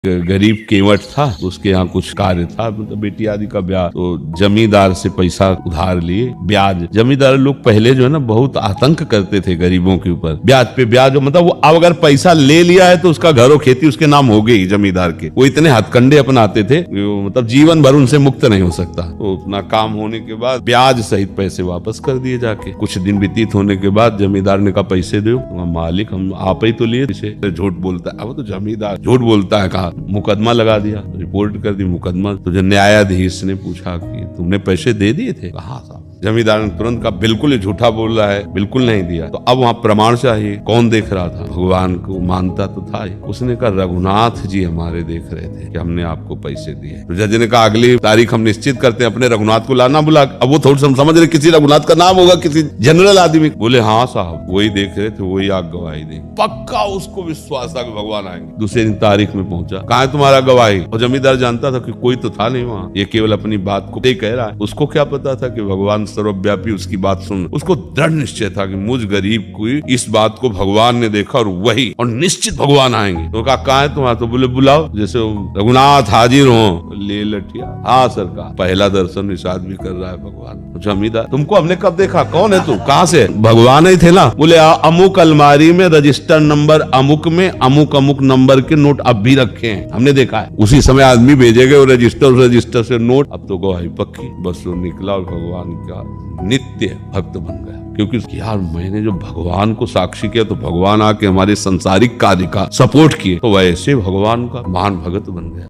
गरीब केवट था, उसके यहाँ कुछ कार्य था, मतलब बेटी आदि का ब्याह, तो जमींदार से पैसा उधार लिए ब्याज। जमींदार लोग पहले जो है ना बहुत आतंक करते थे गरीबों के ऊपर, ब्याज पे ब्याज, मतलब वो अब अगर पैसा ले लिया है तो उसका घर और खेती उसके नाम हो गई जमींदार के। वो इतने हथकंडे अपनाते थे, मतलब जीवन भर उनसे मुक्त नहीं हो सकता। तो अपना काम होने के बाद ब्याज सहित पैसे वापस कर दिए जाके। कुछ दिन व्यतीत होने के बाद जमींदार ने कहा पैसे दो। मालिक हम आप ही तो लिए, इसे झूठ बोलता है। अब तो जमींदार झूठ बोलता है, कहा मुकदमा लगा दिया, रिपोर्ट कर दी मुकदमा। तो जो न्यायाधीश ने पूछा कि तुमने पैसे दे दिए थे? कहा साहब। जमींदार ने तुरंत कहा बिल्कुल ही झूठा बोल रहा है, बिल्कुल नहीं दिया। तो अब वहाँ प्रमाण चाहिए। कौन देख रहा था? भगवान को मानता तो था ही। उसने कहा रघुनाथ जी हमारे देख रहे थे कि हमने आपको पैसे दिए। तो जज ने कहा अगली तारीख हम निश्चित करते हैं, अपने रघुनाथ को लाना। बुला। अब वो थोड़ी समझ रहे किसी रघुनाथ का नाम होगा, किसी जनरल आदमी। बोले हाँ साहब वही देख रहे थे, वही आप गवाही देंगे। पक्का उसको विश्वास था कि भगवान आएंगे। दूसरे दिन तारीख में पहुंचा, कहा है तुम्हारा गवाही? और जमींदार जानता था कि कोई तो था नहीं वहाँ, ये केवल अपनी बात को कह रहा है। उसको क्या पता था कि भगवान सर्वव्यापी उसकी बात सुन। उसको दृढ़ निश्चय था कि मुझ गरीब को इस बात को भगवान ने देखा और वही, और निश्चित भगवान आएंगे। तो कहा कहाँ है तुम्हारा? तो बोले बुलाओ, जैसे रघुनाथ हाजिर हो। ले लठिया। हाँ सरकार, पहला दर्शन इस आदमी कर रहा है भगवान। जमींदार तुमको हमने कब देखा? कौन है तू? कहाँ से? भगवान ही थे ना। बोले अमुक अलमारी में रजिस्टर नंबर अमुक में अमुक अमुक नंबर के नोट अब भी रखे हैं, हमने देखा है। उसी समय आदमी भेजे गए रजिस्टर से नोट। अब तो गवाही पक्की। बस वो निकला और भगवान का नित्य भक्त बन गया। क्योंकि यार मैंने जो भगवान को साक्षी किया तो भगवान आके हमारे संसारिक कार्य का सपोर्ट किए, तो वैसे भगवान का महान भगत बन गया।